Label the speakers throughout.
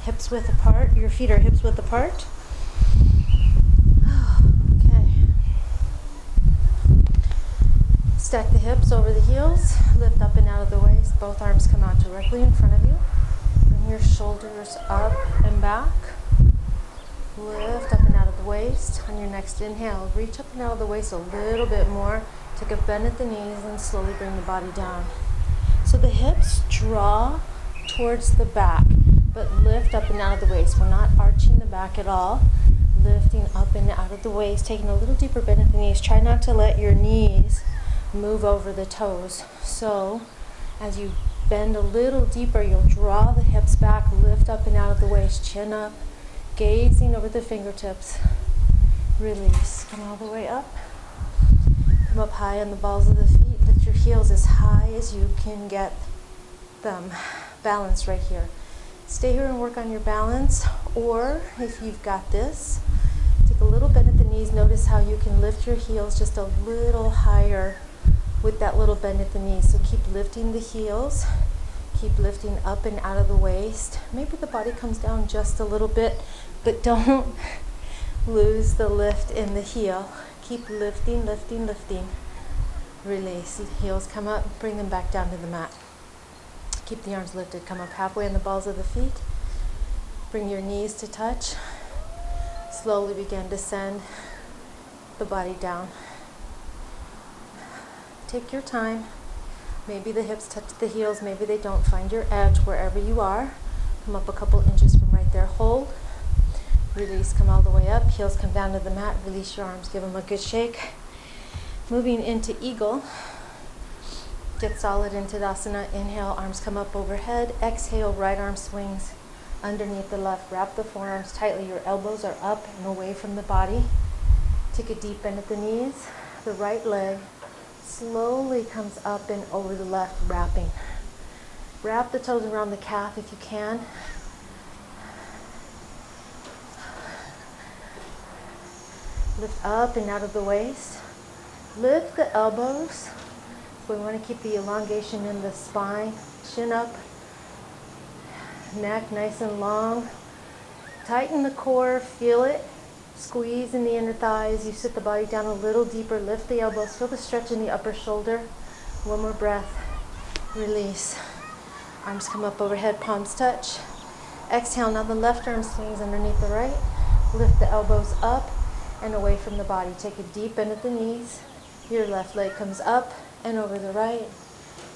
Speaker 1: hips width apart. Your feet are hips width apart. Okay. Stack the hips over the heels. Lift up and out of the waist. Both arms come out directly in front of you. Bring your shoulders up and back. Lift up and out of the waist. On your next inhale, reach up and out of the waist a little bit more. Take a bend at the knees and slowly bring the body down. So the hips draw towards the back, but lift up and out of the waist. We're not arching the back at all. Lifting up and out of the waist, taking a little deeper bend at the knees. Try not to let your knees move over the toes. So as you bend a little deeper, you'll draw the hips back, lift up and out of the waist, chin up, gazing over the fingertips. Release. Come all the way up. Come up high on the balls of the feet. Lift your heels as high as you can get them. Balance right here. Stay here and work on your balance, or if you've got this, take a little bend at the knees. Notice how you can lift your heels just a little higher with that little bend at the knees. So keep lifting the heels. Keep lifting up and out of the waist. Maybe the body comes down just a little bit, but don't lose the lift in the heel. Keep lifting, lifting, lifting. Release. Heels come up, bring them back down to the mat. Keep the arms lifted. Come up halfway on the balls of the feet. Bring your knees to touch. Slowly begin to send the body down. Take your time. Maybe the hips touch the heels, maybe they don't. Find your edge wherever you are. Come up a couple inches from right there. Hold. Release. Come all the way up. Heels come down to the mat. Release your arms. Give them a good shake. Moving into eagle. Get solid into Tadasana. Inhale, arms come up overhead. Exhale, right arm swings underneath the left. Wrap the forearms tightly. Your elbows are up and away from the body. Take a deep bend at the knees. The right leg slowly comes up and over the left, wrapping. Wrap the toes around the calf if you can. Lift up and out of the waist. Lift the elbows. We want to keep the elongation in the spine. Chin up. Neck nice and long. Tighten the core, feel it. Squeeze in the inner thighs. You sit the body down a little deeper. Lift the elbows. Feel the stretch in the upper shoulder. One more breath. Release. Arms come up overhead, palms touch. Exhale, now the left arm swings underneath the right. Lift the elbows up and away from the body. Take a deep bend at the knees. Your left leg comes up and over the right.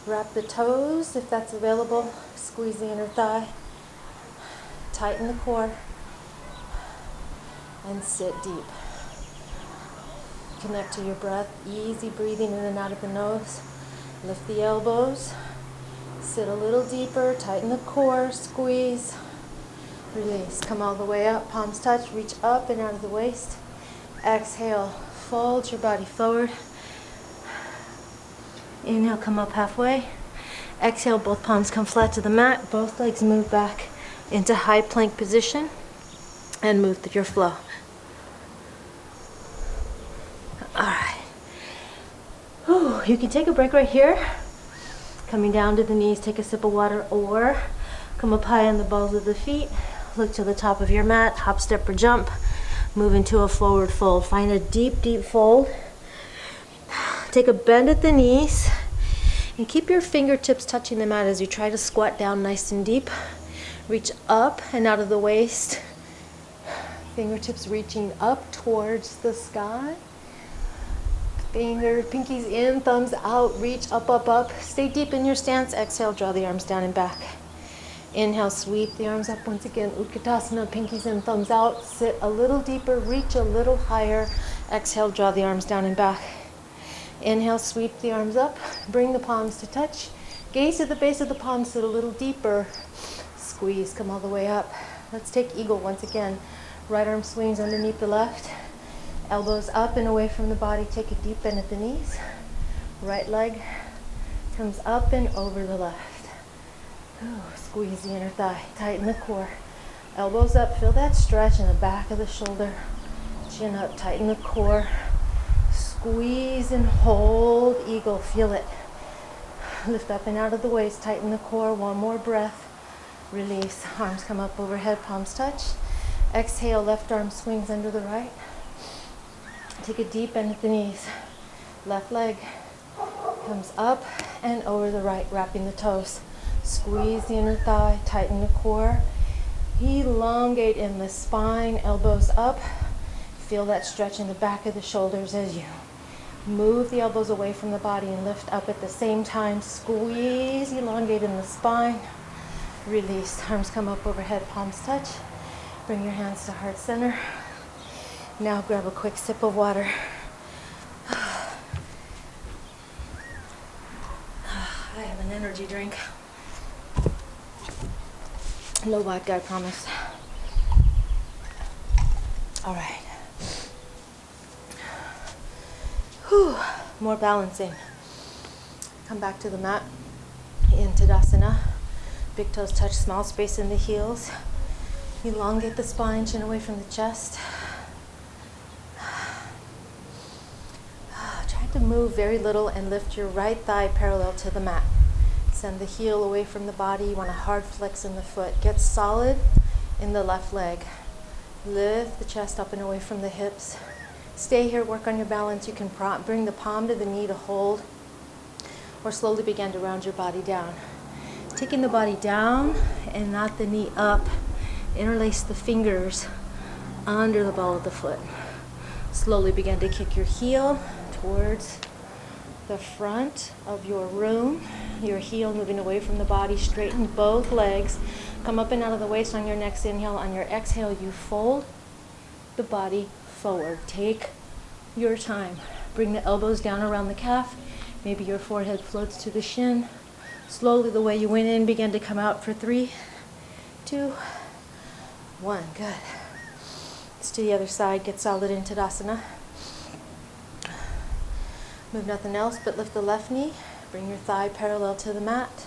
Speaker 1: Wrap the toes if that's available. Squeeze the inner thigh. Tighten the core. And sit deep. Connect to your breath. Easy breathing in and out of the nose. Lift the elbows. Sit a little deeper. Tighten the core. Squeeze. Release. Come all the way up. Palms touch. Reach up and out of the waist. Exhale. Fold your body forward. Inhale, come up halfway. Exhale, both palms come flat to the mat. Both legs move back into high plank position and move through your flow. All right. Whew. You can take a break right here. Coming down to the knees, take a sip of water, or come up high on the balls of the feet. Look to the top of your mat, hop, step, or jump. Move into a forward fold. Find a deep, deep fold. Take a bend at the knees and keep your fingertips touching the mat as you try to squat down nice and deep. Reach up and out of the waist. Fingertips reaching up towards the sky. Pinkies in, thumbs out, reach up, up, up. Stay deep in your stance. Exhale, draw the arms down and back. Inhale, sweep the arms up once again. Utkatasana, pinkies in, thumbs out. Sit a little deeper, reach a little higher. Exhale, draw the arms down and back. Inhale, sweep the arms up. Bring the palms to touch. Gaze at the base of the palms, sit a little deeper. Squeeze, come all the way up. Let's take eagle once again. Right arm swings underneath the left. Elbows up and away from the body. Take a deep bend at the knees. Right leg comes up and over the left. Ooh, squeeze the inner thigh. Tighten the core. Elbows up. Feel that stretch in the back of the shoulder. Chin up. Tighten the core. Squeeze and hold. Eagle. Feel it. Lift up and out of the waist. Tighten the core. One more breath. Release. Arms come up overhead, palms touch. Exhale, left arm swings under the right. Take a deep bend at the knees. Left leg comes up and over the right, wrapping the toes. Squeeze the inner thigh, tighten the core. Elongate in the spine, elbows up. Feel that stretch in the back of the shoulders as you move the elbows away from the body and lift up at the same time. Squeeze, elongate in the spine. Release. Arms come up overhead, palms touch. Bring your hands to heart center. Now grab a quick sip of water. I have an energy drink. No vodka, I promise. All right. Whew. More balancing. Come back to the mat in Tadasana. Big toes touch, small space in the heels. Elongate the spine, chin away from the chest. Try to move very little and lift your right thigh parallel to the mat. Send the heel away from the body. You want a hard flex in the foot. Get solid in the left leg. Lift the chest up and away from the hips. Stay here, work on your balance. You can bring the palm to the knee to hold, or slowly begin to round your body down. Taking the body down and not the knee up. Interlace the fingers under the ball of the foot. Slowly begin to kick your heel towards the front of your room. Your heel moving away from the body. Straighten both legs. Come up and out of the waist on your next inhale. On your exhale, you fold the body forward. Take your time. Bring the elbows down around the calf. Maybe your forehead floats to the shin. Slowly, the way you went in, begin to come out for 3, 2, 1. Good. Let's do the other side. Get solid in Tadasana. Move nothing else but lift the left knee. Bring your thigh parallel to the mat.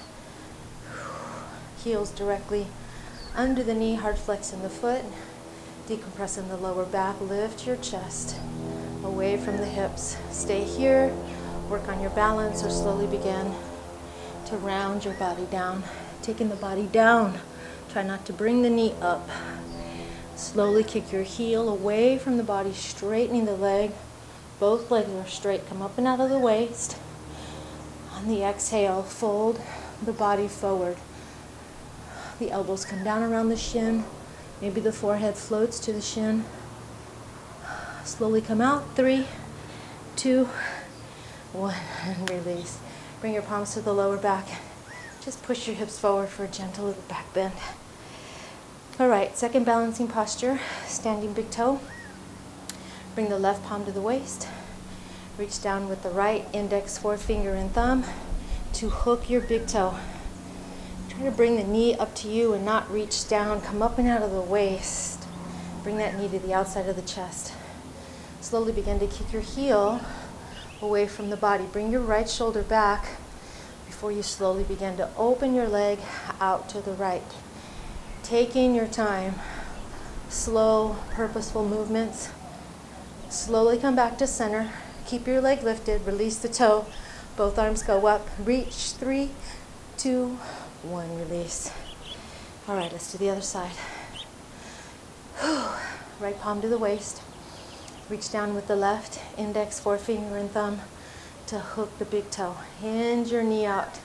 Speaker 1: Heels directly under the knee. Hard flex in the foot. Decompress in the lower back. Lift your chest away from the hips. Stay here. Work on your balance or slowly begin to round your body down. Taking the body down. Try not to bring the knee up. Slowly kick your heel away from the body, straightening the leg. Both legs are straight. Come up and out of the waist. On the exhale, fold the body forward. The elbows come down around the shin. Maybe the forehead floats to the shin. Slowly come out. 3, 2, 1, and release. Bring your palms to the lower back. Just push your hips forward for a gentle little back bend. All right, second balancing posture, standing big toe. Bring the left palm to the waist. Reach down with the right index, forefinger, and thumb to hook your big toe. Try to bring the knee up to you and not reach down. Come up and out of the waist. Bring that knee to the outside of the chest. Slowly begin to kick your heel away from the body. Bring your right shoulder back before you slowly begin to open your leg out to the right. Taking your time, slow, purposeful movements. Slowly come back to center. Keep your leg lifted. Release the toe. Both arms go up. Reach. 3, 2, 1. Release. All right, let's do the other side. Right palm to the waist. Reach down with the left index, forefinger, and thumb to hook the big toe. Hinge your knee out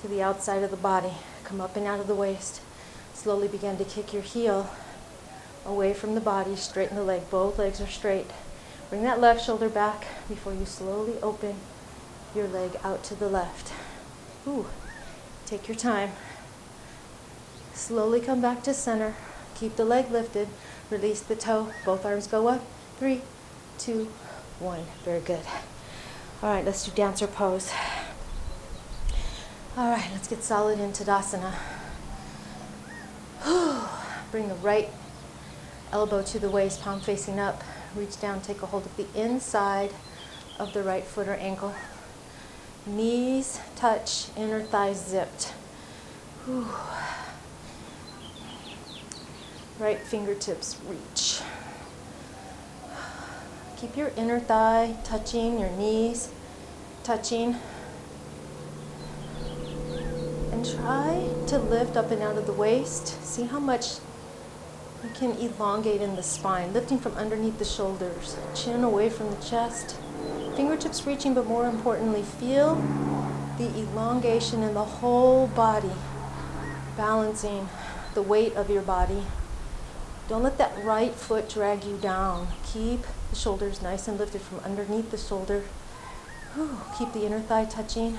Speaker 1: to the outside of the body. Come up and out of the waist. Slowly begin to kick your heel away from the body. Straighten the leg. Both legs are straight. Bring that left shoulder back before you slowly open your leg out to the left. Take your time. Slowly come back to center. Keep the leg lifted. Release the toe. Both arms go up. 3, 2, 1. Very good. All right, let's do dancer pose. All right, let's get solid in Tadasana. Bring the right elbow to the waist, palm facing up. Reach down, take a hold of the inside of the right foot or ankle. Knees touch, inner thighs zipped. Right fingertips reach. Keep your inner thigh touching, your knees touching. And try to lift up and out of the waist. See how much you can elongate in the spine, lifting from underneath the shoulders, chin away from the chest, fingertips reaching, but more importantly, feel the elongation in the whole body, balancing the weight of your body. Don't let that right foot drag you down. Keep the shoulders nice and lifted from underneath the shoulder. Keep the inner thigh touching.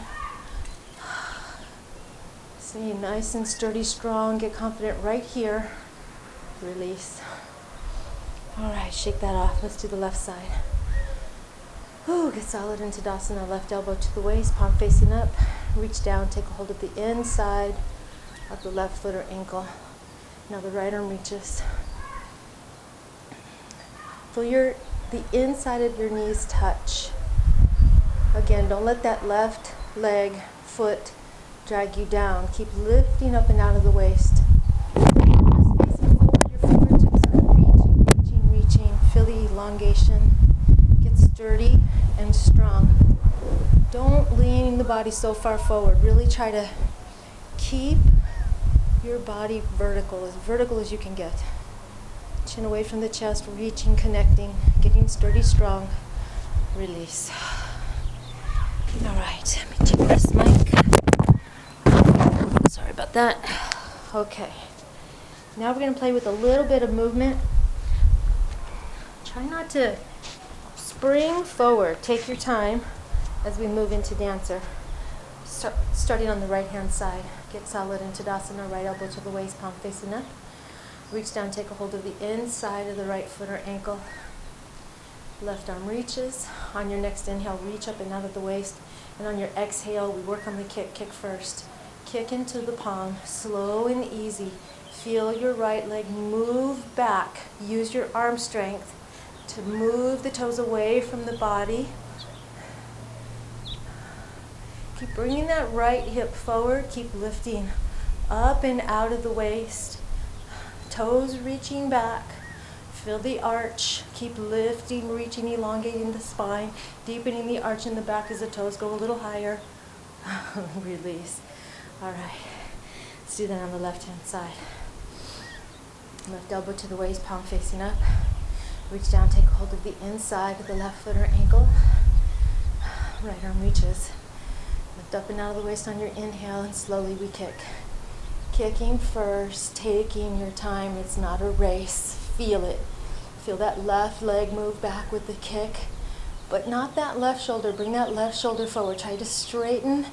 Speaker 1: Stay nice and sturdy, strong. Get confident right here. Release. All right, shake that off. Let's do the left side. Get solid into Tadasana. Left elbow to the waist, palm facing up. Reach down, take a hold of the inside of the left foot or ankle. Now the right arm reaches. Feel the inside of your knees touch. Again, don't let that left leg, foot drag you down. Keep lifting up and out of the waist. Just facing forward, your fingertips are reaching. Feel the elongation. Get sturdy and strong. Don't lean the body so far forward. Really try to keep your body vertical as you can get. Chin away from the chest, reaching, connecting, getting sturdy, strong. Release. All right, let me check this mic. Sorry about that. Okay. Now we're going to play with a little bit of movement. Try not to spring forward. Take your time as we move into dancer. Starting on the right hand side. Get solid into Tadasana, right elbow to the waist, palm facing up. Reach down, take a hold of the inside of the right foot or ankle. Left arm reaches. On your next inhale, reach up and out of the waist. And on your exhale, we work on the kick. Kick first. Kick into the palm, slow and easy. Feel your right leg move back. Use your arm strength to move the toes away from the body. Keep bringing that right hip forward. Keep lifting up and out of the waist. Toes reaching back. Feel the arch. Keep lifting, reaching, elongating the spine, deepening the arch in the back as the toes go a little higher. Release. All right. Let's do that on the left hand side. Left elbow to the waist, palm facing up. Reach down, take hold of the inside of the left foot or ankle. Right arm reaches. Lift up and out of the waist on your inhale, and slowly we kick. Kicking first, taking your time. It's not a race. Feel it. Feel that left leg move back with the kick, but not that left shoulder. Bring that left shoulder forward. Try to straighten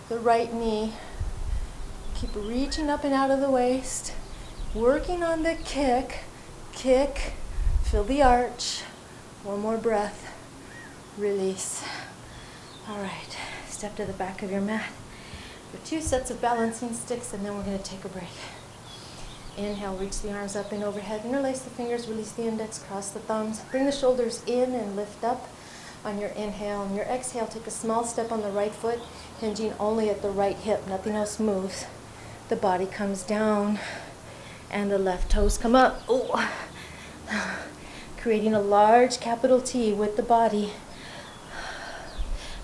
Speaker 1: the right knee. Keep reaching up and out of the waist. Working on the kick. Kick. Feel the arch. One more breath. Release. All right. Step to the back of your mat for 2 sets of balancing sticks, and then we're going to take a break. Inhale, reach the arms up and overhead. Interlace the fingers, release the index, cross the thumbs. Bring the shoulders in and lift up on your inhale. On your exhale, take a small step on the right foot, hinging only at the right hip. Nothing else moves. The body comes down and the left toes come up. Ooh. Creating a large capital T with the body.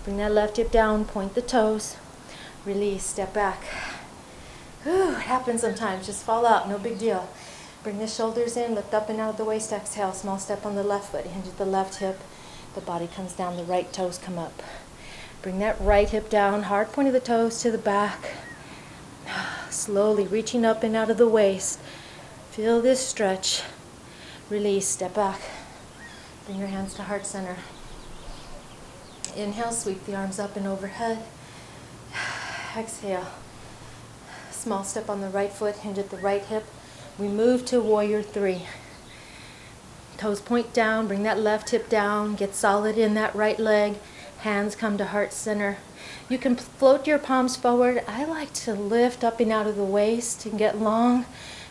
Speaker 1: Bring that left hip down, point the toes. Release, step back. It happens sometimes, just fall out, no big deal. Bring the shoulders in, lift up and out of the waist, exhale, small step on the left foot, hinge at the left hip, the body comes down, the right toes come up. Bring that right hip down, hard point of the toes to the back. Slowly reaching up and out of the waist. Feel this stretch. Release, step back. Bring your hands to heart center. Inhale, sweep the arms up and overhead. Exhale. Small step on the right foot, hinge at the right hip. We move to warrior 3. Toes point down, bring that left hip down, get solid in that right leg. Hands come to heart center. You can float your palms forward. I like to lift up and out of the waist and get long.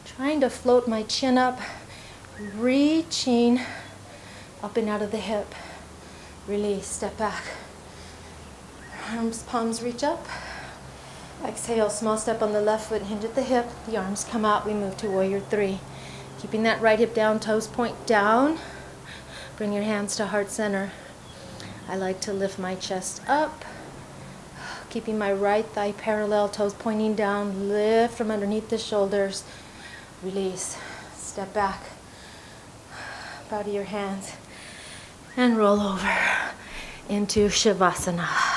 Speaker 1: Trying to float my chin up, reaching up and out of the hip. Release, step back. Arms, palms reach up. Exhale, small step on the left foot, hinge at the hip. The arms come out, we move to warrior 3. Keeping that right hip down, toes point down. Bring your hands to heart center. I like to lift my chest up. keeping my right thigh parallel, toes pointing down. Lift from underneath the shoulders. Release. Step back. Bow to your hands. And roll over into Shavasana.